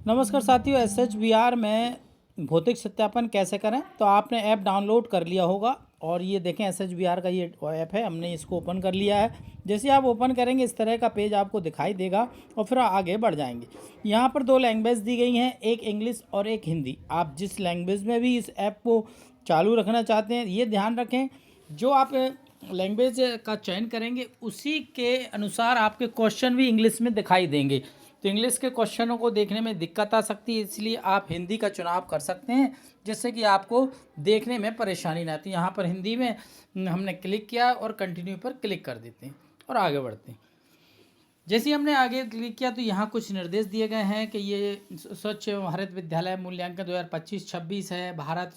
नमस्कार साथियों, SHBR में भौतिक सत्यापन कैसे करें। तो आपने ऐप डाउनलोड कर लिया होगा और ये देखें SHBR का ये ऐप है, हमने इसको ओपन कर लिया है। जैसे आप ओपन करेंगे इस तरह का पेज आपको दिखाई देगा और फिर आगे बढ़ जाएंगे। यहाँ पर दो लैंग्वेज दी गई हैं, एक इंग्लिश और एक हिंदी। आप जिस लैंग्वेज में भी इस ऐप को चालू रखना चाहते हैं, ये ध्यान रखें जो आप लैंग्वेज का चयन करेंगे उसी के अनुसार आपके क्वेश्चन भी इंग्लिश में दिखाई देंगे। तो इंग्लिश के क्वेश्चनों को देखने में दिक्कत आ सकती है, इसलिए आप हिंदी का चुनाव कर सकते हैं जिससे कि आपको देखने में परेशानी ना आती। यहाँ पर हिंदी में हमने क्लिक किया और कंटिन्यू पर क्लिक कर देते हैं और आगे बढ़ते हैं। जैसे ही हमने आगे क्लिक किया तो यहाँ कुछ निर्देश दिए गए हैं कि ये स्वच्छ भारत विद्यालय मूल्यांकन 2025-26 है। भारत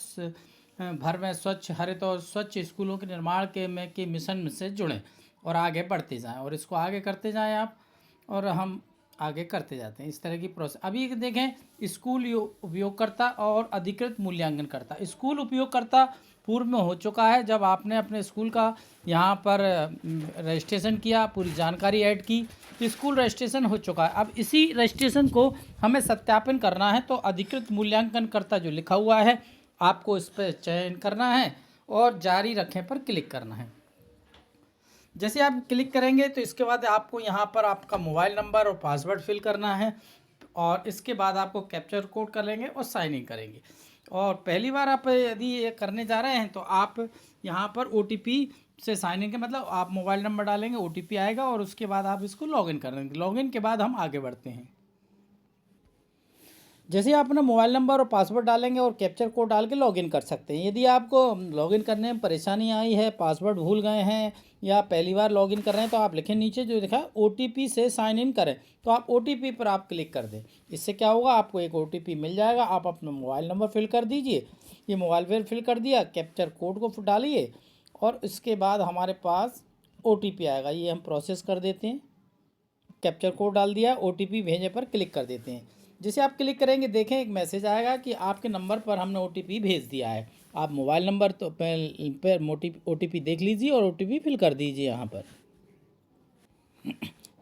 भर में स्वच्छ हरित और स्वच्छ स्कूलों के निर्माण के मिशन से जुड़ें और आगे बढ़ते जाएं और इसको आगे करते जाएं आप, और हम आगे करते जाते हैं इस तरह की प्रोसेस। अभी देखें स्कूल उपयोगकर्ता और अधिकृत मूल्यांकनकर्ता। स्कूल उपयोगकर्ता पूर्व में हो चुका है, जब आपने अपने स्कूल का यहाँ पर रजिस्ट्रेशन किया, पूरी जानकारी ऐड की तो स्कूल रजिस्ट्रेशन हो चुका है। अब इसी रजिस्ट्रेशन को हमें सत्यापन करना है, तो अधिकृत मूल्यांकनकर्ता जो लिखा हुआ है आपको इस पर चयन करना है और जारी रखें पर क्लिक करना है। जैसे आप क्लिक करेंगे तो इसके बाद आपको यहाँ पर आपका मोबाइल नंबर और पासवर्ड फिल करना है और इसके बाद आपको कैप्चर कोड कर लेंगे और साइन इन करेंगे। और पहली बार आप यदि ये करने जा रहे हैं तो आप यहाँ पर OTP से साइन इन के मतलब आप मोबाइल नंबर डालेंगे, OTP आएगा और उसके बाद आप इसको लॉगिन कर लेंगे। लॉगिन के बाद हम आगे बढ़ते हैं। जैसे आप अपना मोबाइल नंबर और पासवर्ड डालेंगे और कैप्चर कोड डाल के लॉगिन कर सकते हैं। यदि आपको लॉगिन करने में परेशानी आई है, पासवर्ड भूल गए हैं या पहली बार लॉगिन कर रहे हैं, तो आप लिखें नीचे जो लिखा है OTP से साइन इन करें, तो आप OTP पर आप क्लिक कर दें। इससे क्या होगा, आपको एक OTP मिल जाएगा। आप अपना मोबाइल नंबर फिल कर दीजिए, ये मोबाइल पर फिल कर दिया, कैप्चर कोड को डालिए और इसके बाद हमारे पास OTP आएगा। ये हम प्रोसेस कर देते हैं। कैप्चर कोड डाल दिया, OTP भेजने पर क्लिक कर देते हैं। जैसे आप क्लिक करेंगे देखें एक मैसेज आएगा कि आपके नंबर पर हमने OTP भेज दिया है। आप मोबाइल नंबर तो पर OTP देख लीजिए और OTP फिल कर दीजिए यहाँ पर।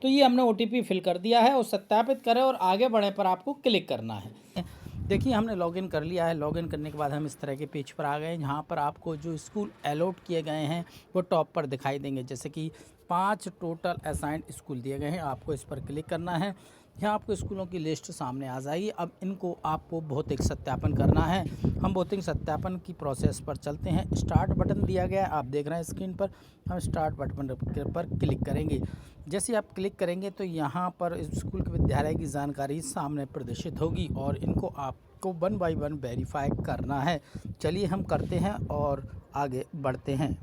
तो ये हमने OTP फिल कर दिया है और सत्यापित करें और आगे बढ़े पर आपको क्लिक करना है। देखिए हमने लॉगिन कर लिया है। लॉगिन करने के बाद हम इस तरह के पेज पर आ गए। यहाँ पर आपको जो स्कूल अलॉट किए गए हैं वो टॉप पर दिखाई देंगे। जैसे कि 5 टोटल असाइंड स्कूल दिए गए हैं, आपको इस पर क्लिक करना है। यहाँ आपको स्कूलों की लिस्ट सामने आ जाएगी। अब इनको आपको भौतिक सत्यापन करना है। हम भौतिक सत्यापन की प्रोसेस पर चलते हैं। स्टार्ट बटन दिया गया है, आप देख रहे हैं स्क्रीन पर। हम स्टार्ट बटन पर क्लिक करेंगे। जैसे आप क्लिक करेंगे तो यहाँ पर स्कूल के विद्यालय की जानकारी सामने प्रदर्शित होगी और इनको आपको 1 बाय 1 वेरीफाई करना है। चलिए हम करते हैं और आगे बढ़ते हैं।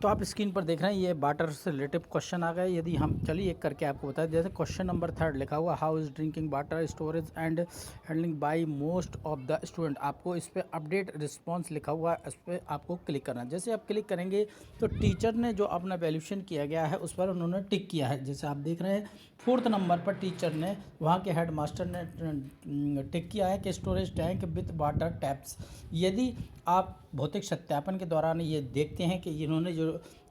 तो आप स्क्रीन पर देख रहे हैं ये वाटर से रिलेटिव क्वेश्चन आ गए। यदि हम चलिए एक करके आपको बताएं। जैसे क्वेश्चन नंबर 3 लिखा हुआ, how is drinking water storage and handling by most of the student. आपको इस पर अपडेट रिस्पांस लिखा हुआ है, इस पर आपको क्लिक करना है। जैसे आप क्लिक करेंगे तो टीचर ने जो अपना वैल्यूएशन किया गया है उस पर उन्होंने टिक किया है। जैसे आप देख रहे हैं 4th नंबर पर टीचर ने, वहाँ के हेड मास्टर ने टिक किया है कि storage tank with water taps. यदि आप भौतिक सत्यापन के दौरान ये देखते हैं कि इन्होंने जो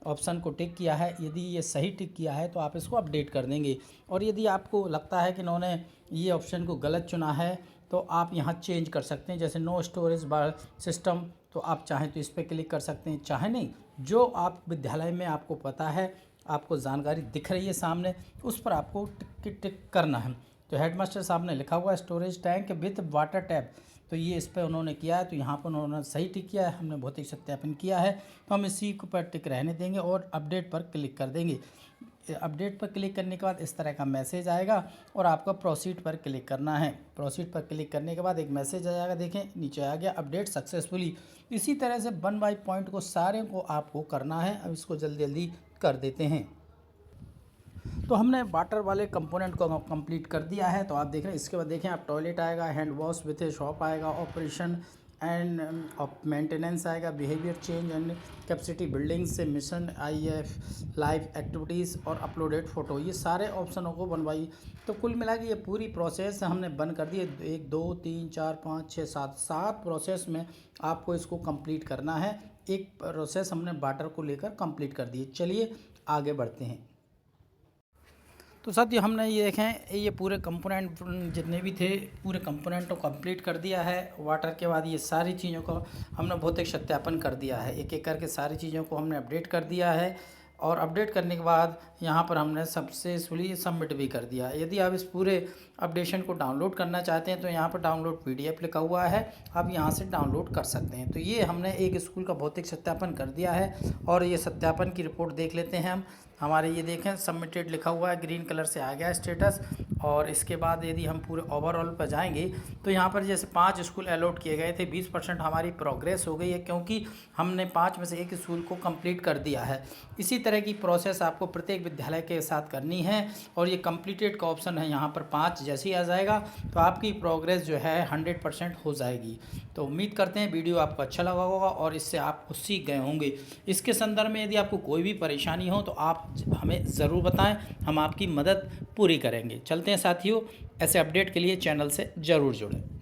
ऑप्शन को टिक किया है, यदि ये सही टिक किया है तो आप इसको अपडेट कर देंगे। और यदि आपको लगता है कि इन्होंने ये ऑप्शन को गलत चुना है तो आप यहाँ चेंज कर सकते हैं। जैसे नो स्टोरेज बार सिस्टम, तो आप चाहें तो इस पर क्लिक कर सकते हैं, चाहे नहीं। जो आप विद्यालय में आपको पता है, आपको जानकारी दिख रही है सामने, उस पर आपको टिक करना है। तो हेडमास्टर साहब ने लिखा हुआ है storage tank with water tap, तो ये इस पर उन्होंने किया है, तो यहाँ पर उन्होंने सही टिक किया है। हमने भौतिक सत्यापन किया है तो हम इसी पर टिक रहने देंगे और अपडेट पर क्लिक कर देंगे। अपडेट पर क्लिक करने के बाद इस तरह का मैसेज आएगा और आपको प्रोसीड पर क्लिक करना है। प्रोसीड पर क्लिक करने के बाद एक मैसेज आ जाएगा, देखें नीचे आ गया अपडेट सक्सेसफुली। इसी तरह से 1 बाय पॉइंट को सारे को आपको करना है। अब इसको जल्दी जल्दी कर देते हैं। तो हमने वाटर वाले कंपोनेंट को कंप्लीट कर दिया है। तो आप देख रहे हैं इसके बाद देखें आप टॉयलेट आएगा, hand wash with A shop आएगा, ऑपरेशन एंड मेंटेनेंस आएगा, behaviour change and capacity building से मिशन IF लाइव एक्टिविटीज़ और अपलोडेड फ़ोटो, ये सारे ऑप्शनों को बनवाई। तो कुल मिला के ये पूरी प्रोसेस हमने बंद कर दी है। 1 2 3 4 5 6 7 प्रोसेस में आपको इसको कंप्लीट करना है। एक प्रोसेस हमने वाटर को लेकर कंप्लीट कर दी है। चलिए आगे बढ़ते हैं। तो साथियों हमने ये देखें ये पूरे कंपोनेंट जितने भी थे पूरे कंपोनेंट को कंप्लीट कर दिया है। वाटर के बाद ये सारी चीज़ों को हमने भौतिक सत्यापन कर दिया है, एक एक करके सारी चीज़ों को हमने अपडेट कर दिया है। और अपडेट करने के बाद यहाँ पर हमने सक्सेसफुली सबमिट भी कर दिया। यदि आप इस पूरे अपडेशन को डाउनलोड करना चाहते हैं तो यहाँ पर डाउनलोड PDF लिखा हुआ है, आप यहाँ से डाउनलोड कर सकते हैं। तो ये हमने एक स्कूल का भौतिक सत्यापन कर दिया है और ये सत्यापन की रिपोर्ट देख लेते हैं हम। हमारे ये देखें सबमिटेड लिखा हुआ है, ग्रीन कलर से आ गया स्टेटस। और इसके बाद यदि हम पूरे ओवरऑल पर जाएंगे तो यहाँ पर जैसे 5 स्कूल अलॉट किए गए थे, 20% हमारी प्रोग्रेस हो गई है क्योंकि हमने 5 में से एक स्कूल को कंप्लीट कर दिया है। इसी तरह की प्रोसेस आपको प्रत्येक विद्यालय के साथ करनी है। और ये कंप्लीटेड का ऑप्शन है यहाँ पर 5 जैसे ही आ जाएगा तो आपकी प्रोग्रेस जो है 100% हो जाएगी। तो उम्मीद करते हैं वीडियो आपको अच्छा लगा होगा और इससे आप कुछ सीख गए होंगे। इसके संदर्भ में यदि आपको कोई भी परेशानी हो तो आप हमें ज़रूर बताएं, हम आपकी मदद पूरी करेंगे। चलते हैं साथियों, ऐसे अपडेट के लिए चैनल से ज़रूर जुड़ें।